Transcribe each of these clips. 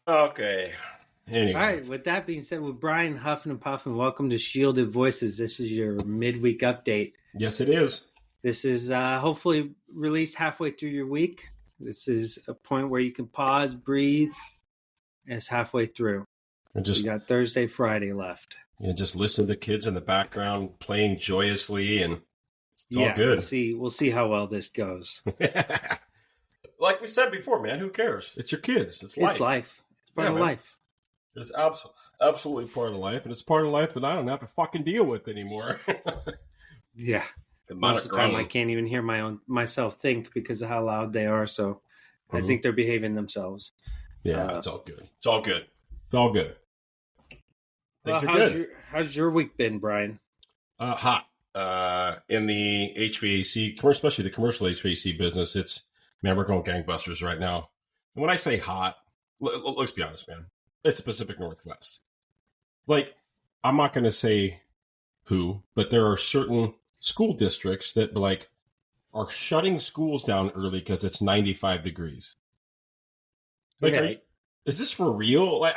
Okay. All Anyway. right. With that being said, with Brian huffing and puffing, welcome to Shielded Voices. This is your midweek update. Yes, it is. This is hopefully released halfway through your week. This is a point where you can pause, breathe, and it's halfway through. And We got Thursday, Friday left. just listen to kids in the background playing joyously, and it's all good. We'll see how well this goes. Like we said before, man, who cares? It's your kids. It's life. It's life. It's part of life. It's absolutely part of life, and it's part of life that I don't have to fucking deal with anymore. Yeah. Most of the time I can't even hear myself think because of how loud they are, so I think they're behaving themselves. Yeah, it's all good. It's all good. It's all good. How's your week been, Brian? Hot. In the HVAC, especially the commercial HVAC business, we're going gangbusters right now. And when I say hot, let's be honest, man. It's the Pacific Northwest. Like, I'm not going to say who, but there are certain school districts that are shutting schools down early because it's 95 degrees. Like, is this for real? Like,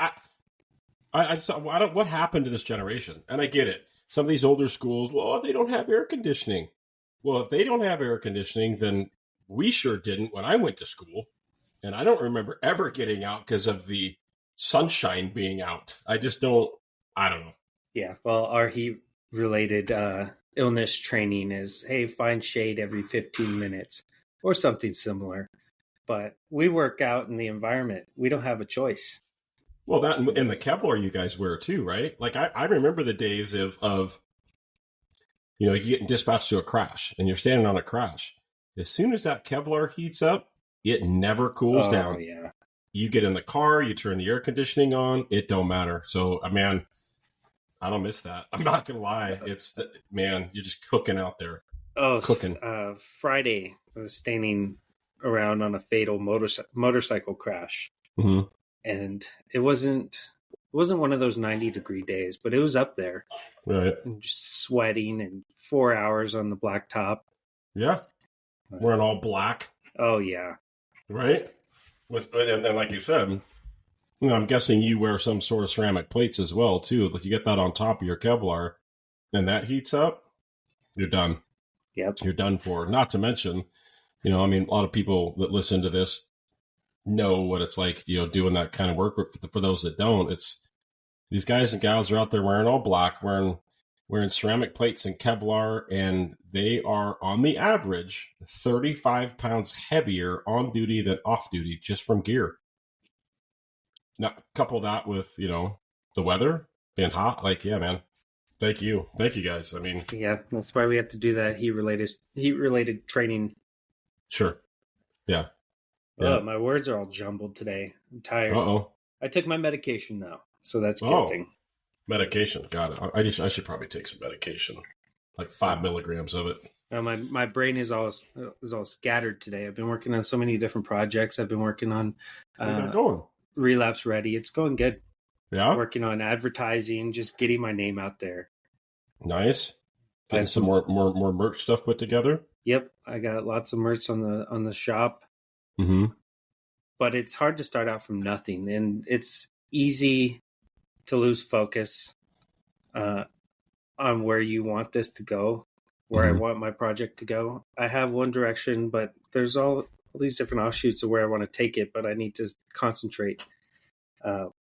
I don't. What happened to this generation? And I get it. Some of these older schools, well, they don't have air conditioning. Well, if they don't have air conditioning, then we sure didn't when I went to school. And I don't remember ever getting out because of the sunshine being out. I don't know. Yeah, well, our heat-related illness training is, hey, find shade every 15 minutes or something similar. But we work out in the environment. We don't have a choice. Well, that and the Kevlar you guys wear too, right? Like I remember the days of you getting dispatched to a crash and you're standing on a crash. As soon as that Kevlar heats up, it never cools down. Yeah. You get in the car, you turn the air conditioning on, it don't matter. So, man, I don't miss that. I'm not gonna lie. Man, you're just cooking out there. Oh, cooking. Friday, I was standing around on a fatal motorcycle crash. Mm-hmm. And it wasn't one of those 90-degree days, but it was up there. Right. And just sweating and 4 hours on the blacktop. Yeah. Wearing all black. Oh, yeah. Right? And like you said, I'm guessing you wear some sort of ceramic plates as well, too. If you get that on top of your Kevlar and that heats up, you're done. Yep. You're done for. Not to mention, a lot of people that listen to this know what it's like, doing that kind of work. But for those that don't, it's these guys and gals are out there wearing all black, wearing ceramic plates and Kevlar, and they are on the average 35 pounds heavier on duty than off duty just from gear. Now, couple that with, the weather being hot, yeah, man. Thank you guys. Yeah, that's why we have to do that heat related training. Sure. Yeah. Oh, my words are all jumbled today. I'm tired. Uh-oh. I took my medication now, so that's a good thing. Medication. Got it. I should probably take some medication, like 5 milligrams of it. My brain is all scattered today. I've been working on so many different projects. I've been working on going? Relapse Ready. It's going good. Yeah. Working on advertising, just getting my name out there. Nice. Getting some more merch stuff put together. Yep, I got lots of merch on the shop. Mm-hmm. But it's hard to start out from nothing, and it's easy to lose focus on where you want this to go, where I want my project to go. I have one direction, but there's all these different offshoots of where I want to take it, but I need to concentrate. But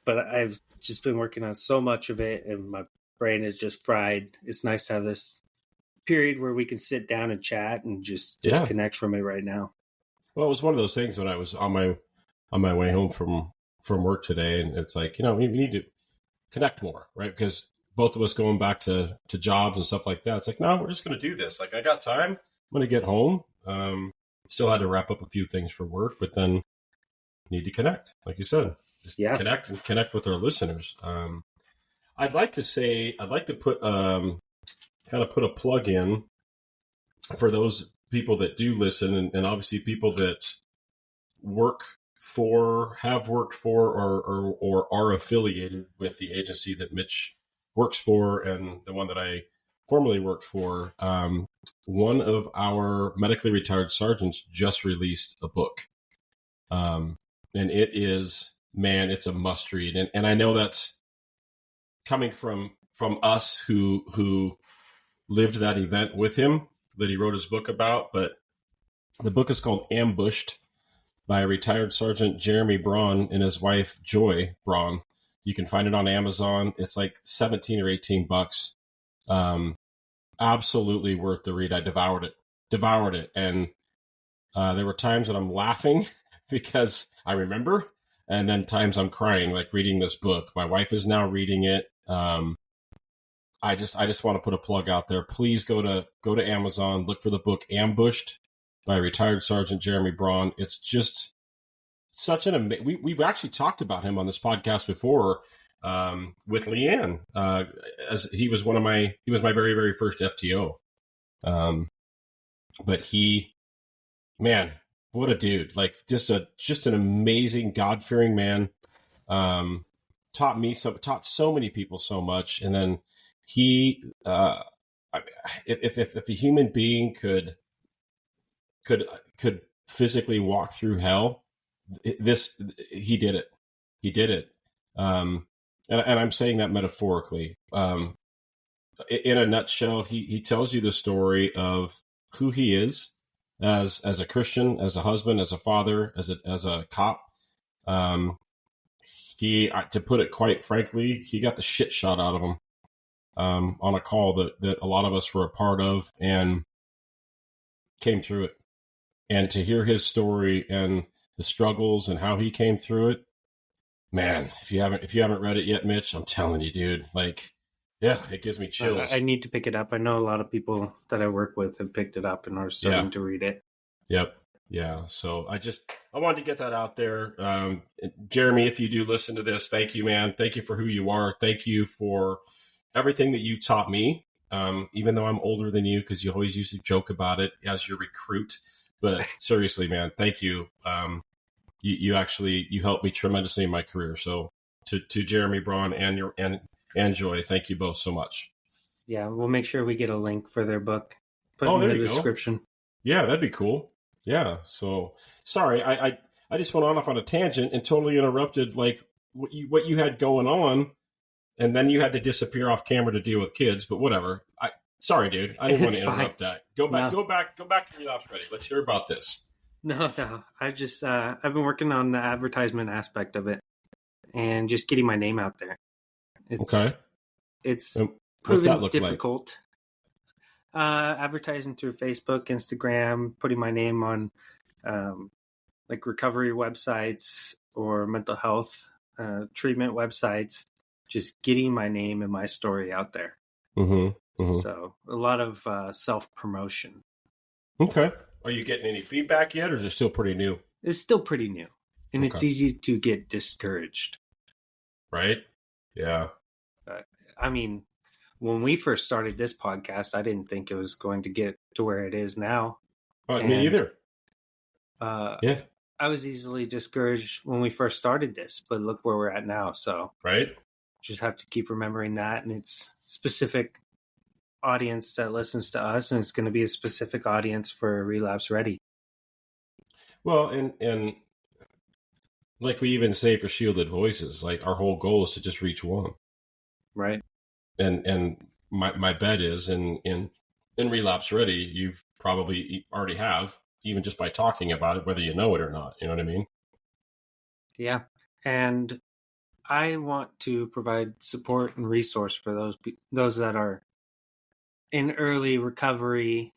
I've just been working on so much of it, and my brain is just fried. It's nice to have this period where we can sit down and chat and just disconnect from it right now. Well, it was one of those things when I was on my way home from work today, and it's like, we need to connect more, right? Because both of us going back to jobs and stuff like that, it's like, no, we're just going to do this. Like, I got time. I'm going to get home. Still had to wrap up a few things for work, but then need to connect, like you said. Just connect with our listeners. I'd like to put put a plug in for those people that do listen, and obviously people that have worked for, or are affiliated with the agency that Mitch works for, and the one that I formerly worked for. One of our medically retired sergeants just released a book, and it is man, it's a must read. And I know that's coming from us who lived that event with him that he wrote his book about. But the book is called Ambushed by retired Sergeant Jeremy Braun and his wife, Joy Braun. You can find it on Amazon. It's like 17 or 18 bucks. Absolutely worth the read. I devoured it. And there were times that I'm laughing because I remember, and then times I'm crying, like reading this book. My wife is now reading it. I just want to put a plug out there. Please go to Amazon, look for the book Ambushed by retired Sergeant Jeremy Braun. It's just such an we've actually talked about him on this podcast before with Leanne, as he was my very, very first FTO. But man, what a dude! Like just an amazing, God-fearing man. Taught so many people so much, and then he, if a human being could physically walk through hell, he did it. And I'm saying that metaphorically. In a nutshell, he tells you the story of who he is as a Christian, as a husband, as a father, as a cop. To put it quite frankly, he got the shit shot out of him on a call that a lot of us were a part of, and came through it. And to hear his story and the struggles and how he came through it, man, if you haven't read it yet, Mitch, I'm telling you, dude, like, yeah, it gives me chills. I need to pick it up. I know a lot of people that I work with have picked it up and are starting to read it. Yep. Yeah. So I wanted to get that out there. Jeremy, if you do listen to this, thank you, man. Thank you for who you are. Thank you for everything that you taught me. Even though I'm older than you, because you always used to joke about it as your recruit. But seriously, man, thank you. You helped me tremendously in my career. So to Jeremy Braun and Joy, thank you both so much. Yeah, we'll make sure we get a link for their book. Put it in the description. Yeah, that'd be cool. Yeah. So sorry, I just went off on a tangent and totally interrupted like what you had going on, and then you had to disappear off camera to deal with kids. But whatever. Sorry, dude. I didn't want to interrupt that. Go back to Relapse Ready. Let's hear about this. No. I've been working on the advertisement aspect of it and just getting my name out there. It's proven difficult. Like? Advertising through Facebook, Instagram, putting my name on like recovery websites or mental health treatment websites, just getting my name and my story out there. Mm-hmm. Mm-hmm. So a lot of self-promotion. Okay. Are you getting any feedback yet, or is it still pretty new? It's still pretty new, and It's easy to get discouraged. Right? Yeah. I mean, when we first started this podcast, I didn't think it was going to get to where it is now. Me either. Yeah. I was easily discouraged when we first started this, but look where we're at now. So right. Just have to keep remembering that, and it's specific audience that listens to us, and it's going to be a specific audience for Relapse Ready. Well, and like we even say for Shielded Voices, like our whole goal is to just reach one. Right. And my bet is in Relapse Ready, you've probably already have, even just by talking about it, whether you know it or not. You know what I mean? Yeah. And I want to provide support and resource for those that are in early recovery,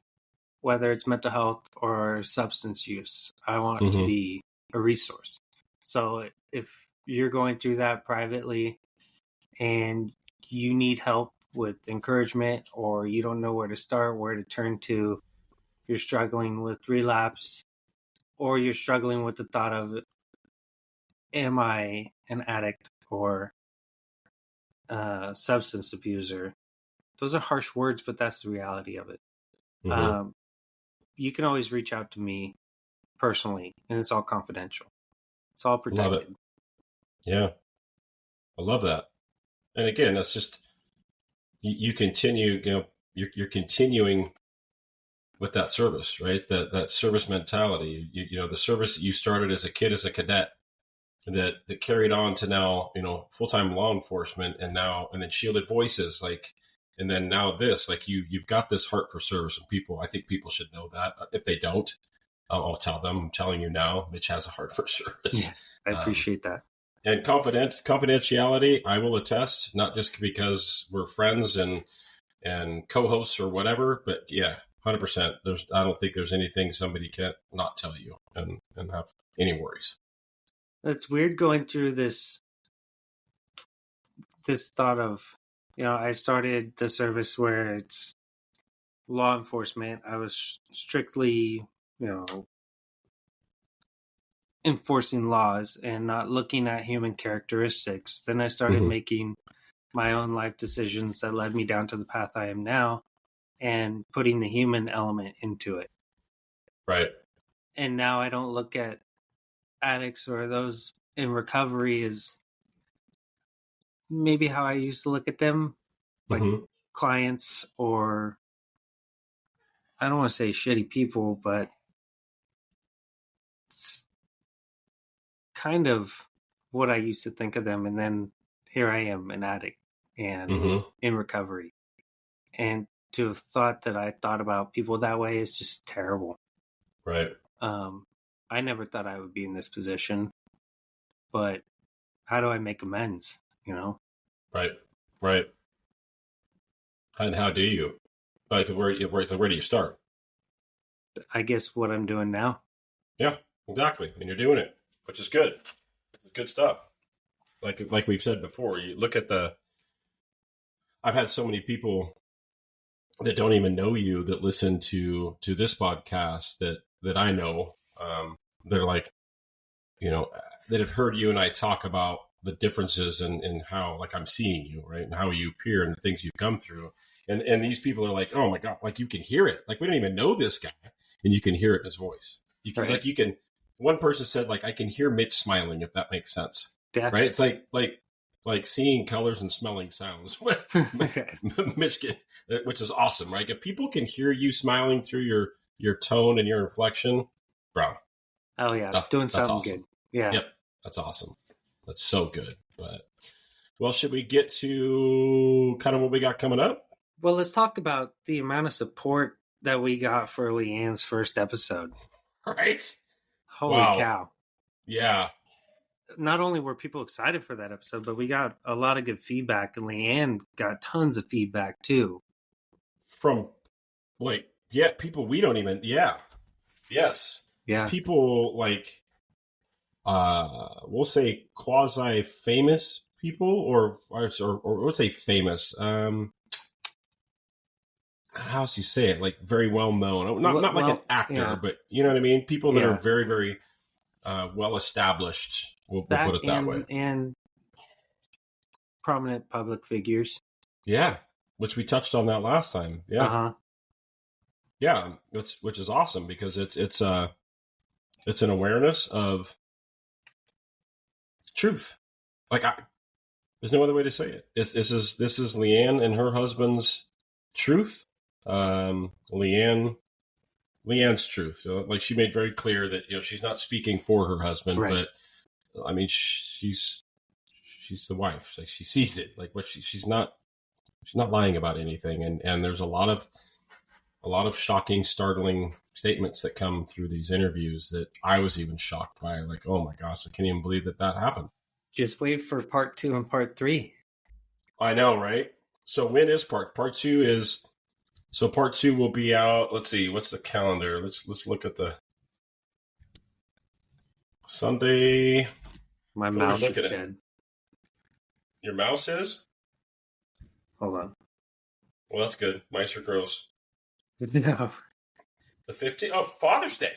whether it's mental health or substance use. I want to be a resource. So if you're going through that privately and you need help with encouragement, or you don't know where to start, where to turn to, you're struggling with relapse, or you're struggling with the thought of, am I an addict or substance abuser? Those are harsh words, but that's the reality of it. Mm-hmm. You can always reach out to me personally, and it's all confidential. It's all protected. Love it. Yeah. I love that. And again, that's just, you continue, you're continuing with that service, right? That service mentality, the service that you started as a kid, as a cadet, that carried on to now, full-time law enforcement, and then shielded voices, like, and then now this, like you've got this heart for service, and I think people should know that. If they don't, I'll tell them. I'm telling you now, Mitch has a heart for service. Yeah, I appreciate that. And confidentiality, I will attest, not just because we're friends and co-hosts or whatever, but yeah, 100%. I don't think there's anything somebody can't not tell you and have any worries. It's weird going through this thought of, I started the service where it's law enforcement. I was strictly, enforcing laws and not looking at human characteristics. Then I started making my own life decisions that led me down to the path I am now, and putting the human element into it. Right. And now I don't look at addicts or those in recovery as maybe how I used to look at them, like clients, or I don't want to say shitty people, but it's kind of what I used to think of them. And then here I am, an addict and in recovery. And to have thought that I thought about people that way is just terrible. Right. I never thought I would be in this position, but how do I make amends? Right. And how do you? Like, where do you start? I guess what I'm doing now. Yeah, exactly. And you're doing it, which is good. It's good stuff. Like we've said before, you look at I've had so many people that don't even know you that listen to this podcast that I know. They're like, that have heard you and I talk about the differences in how, like, I'm seeing you, right? And how you appear and the things you've come through. And these people are like, oh my God, like, you can hear it. Like, we don't even know this guy, and you can hear it in his voice. You can, right. One person said, like, I can hear Mitch smiling, if that makes sense. Yeah. Right. It's like seeing colors and smelling sounds. Mitch which is awesome, right? If people can hear you smiling through your tone and your inflection, bro. Oh yeah. Doing something awesome. Good. Yeah. Yep. That's awesome. That's so good. But, well, should we get to kind of what we got coming up? Well, let's talk about the amount of support that we got for Leanne's first episode. Right? Holy cow. Yeah. Not only were people excited for that episode, but we got a lot of good feedback, and Leanne got tons of feedback too. From, people we don't even, yes. Yeah. People like, we'll say quasi-famous people, or we'll say famous. How else you say it? Like, very well known. Not like an actor, but you know what I mean? People that are very, very well established. We'll put it that way. And prominent public figures. Yeah, which we touched on that last time. Yeah. Uh-huh. Yeah, which is awesome, because it's an awareness of truth. Like, there's no other way to say it. This is Leanne and her husband's truth. Leanne's truth. Like, she made very clear that she's not speaking for her husband, right. But I mean, she's the wife. Like, she sees it. Like, what she's not lying about anything. And there's a lot of shocking, startling statements that come through these interviews that I was even shocked by. Like, oh my gosh, I can't even believe that happened. Just wait for part 2 and part 3. I know, right? So when is part 2 is, so part 2 will be out. Let's see, what's the calendar? Let's look at the Sunday. My mouse is dead. Your mouse is? Hold on. Well, that's good. Mice are gross. No. The 15th? Oh, Father's Day.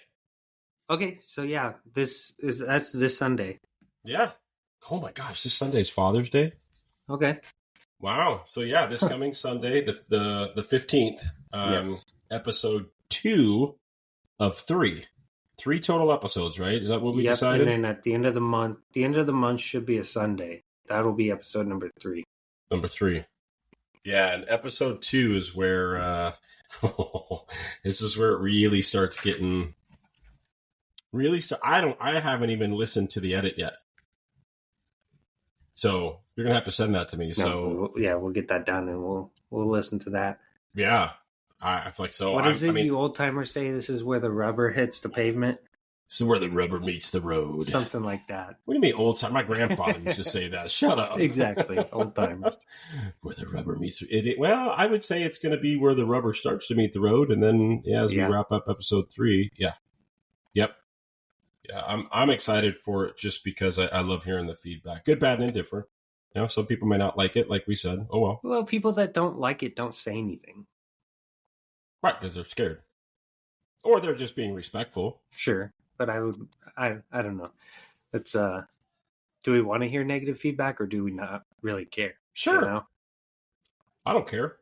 Okay, so yeah, that's this Sunday. Yeah. Oh my gosh, this Sunday is Father's Day? Okay. Wow. So yeah, this coming Sunday, the 15th, yes. Episode 2 of 3. 3 total episodes, right? Is that what we decided? And then at the end of the month should be a Sunday. That'll be episode number 3. Number 3. Yeah, and episode 2 is where this is where it really starts getting I haven't even listened to the edit yet. So you're gonna have to send that to me. No, So we'll get that done, and we'll listen to that. yeah, it's like so. What is it? You old timers say this is where the rubber hits the pavement. This is where the rubber meets the road. Something like that. What do you mean old time? My grandfather used to say that. Shut up. Exactly, old timers. Where the rubber meets it. Well, I would say it's going to be where the rubber starts to meet the road, and then as we wrap up episode 3, yep. I'm excited for it just because I love hearing the feedback, good, bad, and indifferent. Some people may not like it, like we said. Oh well. Well, people that don't like it don't say anything, right? Because they're scared, or they're just being respectful. Sure, but I don't know. It's do we want to hear negative feedback or do we not really care? Sure, I don't care.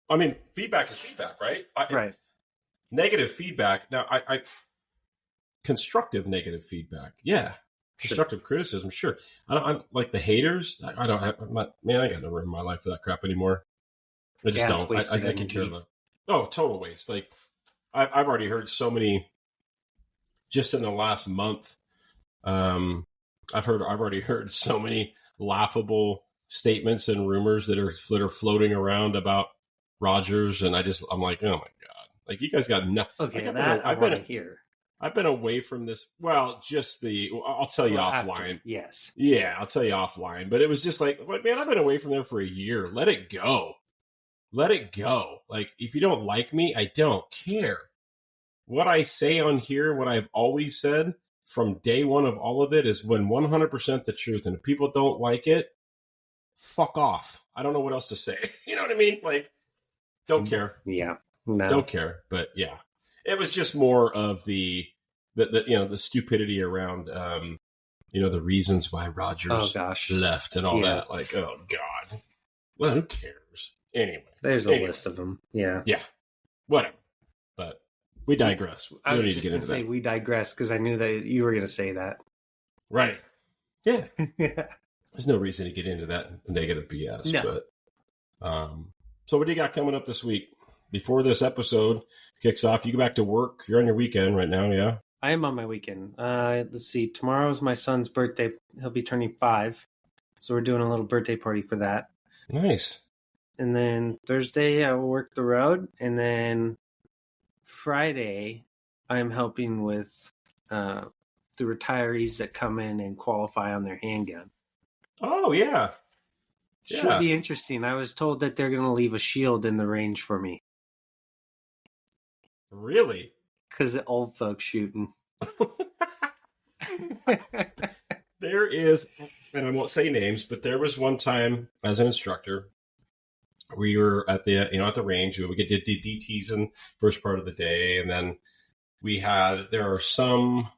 I mean, feedback is feedback, right? Right. Negative feedback. Now, I constructive negative feedback. Yeah. Constructive criticism. Sure. I'm like the haters. I got no room in my life for that crap anymore. I just don't. I can care less. Oh, total waste. Like I've already heard so many just in the last month. I've already heard so many laughable statements and rumors that are floating around about Rodgers. And I'm like, oh my God. Like you guys got nothing. Okay. I want to hear. I've been away from this. Well, I'll tell you offline. After, yes. Yeah, I'll tell you offline. But it was just like, man, I've been away from them for a year. Let it go. Let it go. Like, if you don't like me, I don't care. What I say on here, what I've always said from day one of all of it is when 100% the truth. And if people don't like it, fuck off. I don't know what else to say. You know what I mean? Like, don't care. Yeah. No. Don't care. But yeah. It was just more of the stupidity around the reasons why Rodgers left and all that. Like, oh God, well, who cares anyway? There's a list of them. Yeah, whatever. But we digress. We don't need to get into that. We digress because I knew that you were going to say that. Right? Yeah. There's no reason to get into that negative BS. No. But so what do you got coming up this week? Before this episode kicks off, you go back to work. You're on your weekend right now, yeah? I am on my weekend. Let's see. Tomorrow's my son's birthday. He'll be turning 5. So we're doing a little birthday party for that. Nice. And then Thursday, I will work the road. And then Friday, I'm helping with the retirees that come in and qualify on their handgun. Oh, yeah. Should be interesting. I was told that they're going to leave a shield in the range for me. Really? Because of old folks shooting. There is, and I won't say names, but there was one time as an instructor, we were at the range. We did DTs in the first part of the day, and then there are some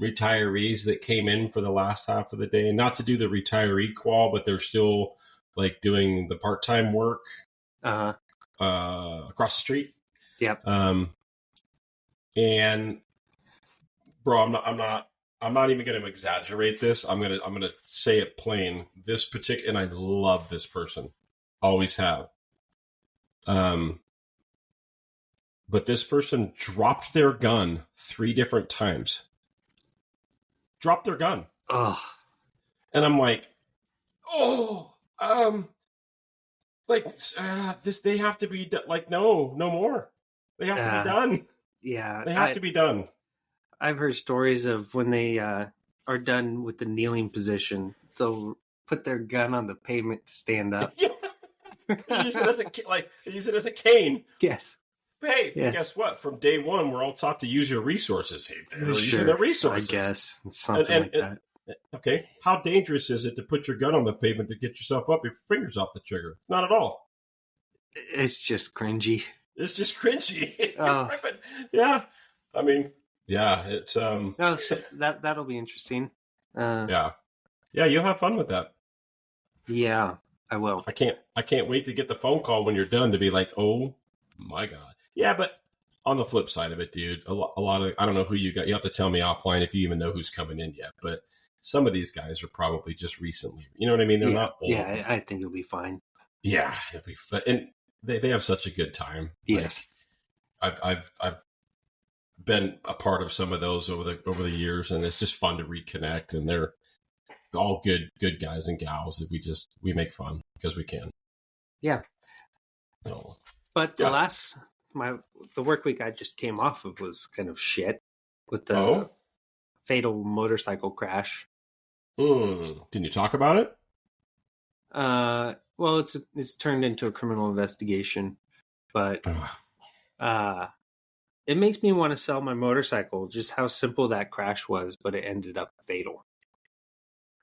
retirees that came in for the last half of the day, not to do the retiree qual, but they're still like doing the part-time work across the street. Yep. And bro, I'm not even going to exaggerate this. I'm going to say it plain. This particular, and I love this person, always have. But this person dropped their gun 3 different times. Dropped their gun. Oh. And I'm like, this, they have to be like, no more. They have to be done. Yeah. They have to be done. I've heard stories of when they are done with the kneeling position, they'll put their gun on the pavement to stand up. They use it as a cane. Yes. Hey, guess what? From day one, we're all taught to use your resources. Hey, they're using their resources. I guess. Something like that. Okay. How dangerous is it to put your gun on the pavement to get yourself up your fingers off the trigger? Not at all. It's just cringy. It's just cringy. Oh. But yeah. I mean, yeah, it's No, that'll be interesting. Yeah, you'll have fun with that. Yeah, I will. I can't wait to get the phone call when you're done to be like, oh my God. Yeah, but on the flip side of it, dude, a lot of, I don't know who you got. You have to tell me offline if you even know who's coming in yet. But some of these guys are probably just recently. You know what I mean? They're not old. Yeah, I think it'll be fine. Yeah, it'll be fun. And they have such a good time. Yes. Like, I've been a part of some of those over the years, and it's just fun to reconnect. And all good guys and gals that we make fun because we can. Yeah. No. But the work week I just came off of was kind of shit with the fatal motorcycle crash. Can you talk about it? Well, it's turned into a criminal investigation, but it makes me want to sell my motorcycle. Just how simple that crash was, but it ended up fatal.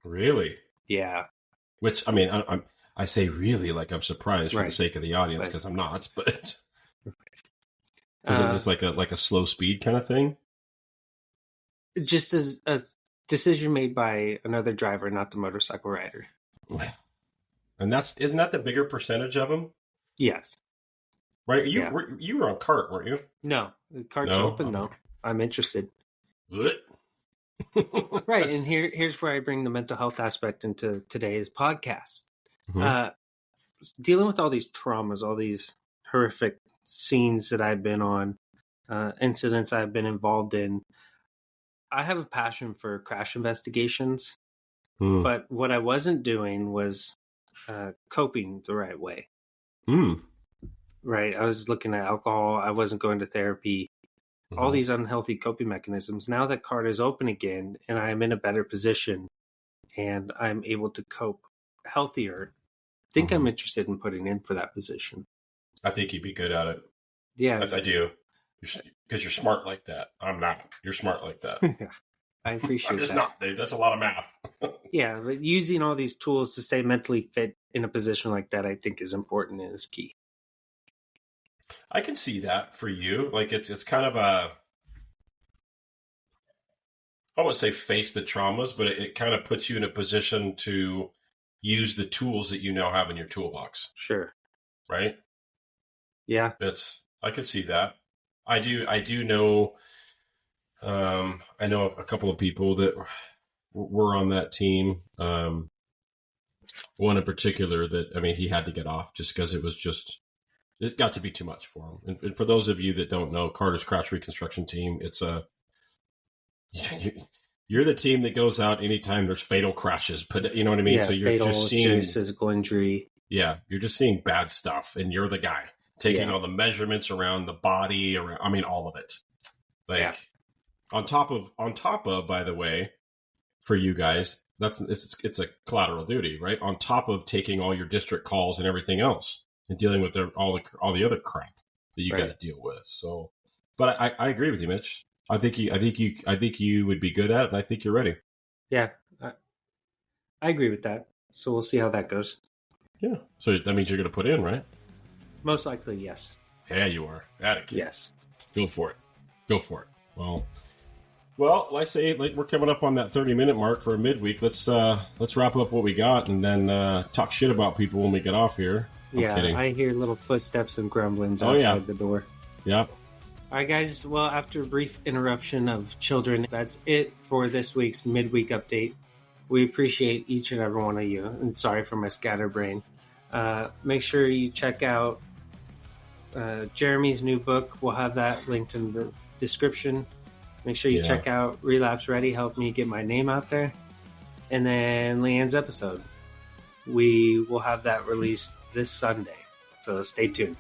Really? Yeah. Which, I mean, I say really like I'm surprised for the sake of the audience because I'm not. But was it just like a slow speed kind of thing? Just as a decision made by another driver, not the motorcycle rider. And isn't that the bigger percentage of them? Yes. Right? You were on cart, weren't you? No, the cart's open though. I'm interested. Right, and here's where I bring the mental health aspect into today's podcast. Mm-hmm. Dealing with all these traumas, all these horrific scenes that I've been on, incidents I've been involved in. I have a passion for crash investigations, but what I wasn't doing was coping the right way. Right, I was looking at alcohol. I wasn't going to therapy. All these unhealthy coping mechanisms. Now that cart is open again, and I'm in a better position, and I'm able to cope healthier. I think I'm interested in putting in for that position. I think you'd be good at it. Yeah, I do. Because you're smart like that. I'm not. You're smart like that. I appreciate that. I'm just not, dude. That's a lot of math. Yeah, but using all these tools to stay mentally fit in a position like that, I think is important and is key. I can see that for you. Like it's kind of I wouldn't say face the traumas, but it kind of puts you in a position to use the tools that you now have in your toolbox. Sure. Right? Yeah. I could see that. I do know I know a couple of people that were on that team. One in particular that, I mean, he had to get off just because it got to be too much for him. And for those of you that don't know, Carter's Crash Reconstruction Team, you're the team that goes out anytime there's fatal crashes, but you know what I mean? Yeah, so you're fatal, just seeing serious physical injury. Yeah, you're just seeing bad stuff, and you're the guy taking all the measurements around the body, all of it. On top of, by the way, for you guys, it's a collateral duty, right? On top of taking all your district calls and everything else, and dealing with all the other crap that you got to deal with. So, but I agree with you, Mitch. I think you would be good at it, and I think you're ready. Yeah, I agree with that. So we'll see how that goes. Yeah. So that means you're going to put in, right? Most likely, yes. Yeah, you are. Yes. Go for it. Well, I say we're coming up on that 30-minute mark for a midweek. Let's wrap up what we got and then talk shit about people when we get off here. I'm kidding. I hear little footsteps and grumblings outside the door. Yeah. All right, guys. Well, after a brief interruption of children, that's it for this week's midweek update. We appreciate each and every one of you, and sorry for my scatterbrain. Make sure you check out Jeremy's new book. We'll have that linked in the description. Make sure you check out Relapse Ready, help me get my name out there. And then Leanne's episode. We will have that released this Sunday, so stay tuned.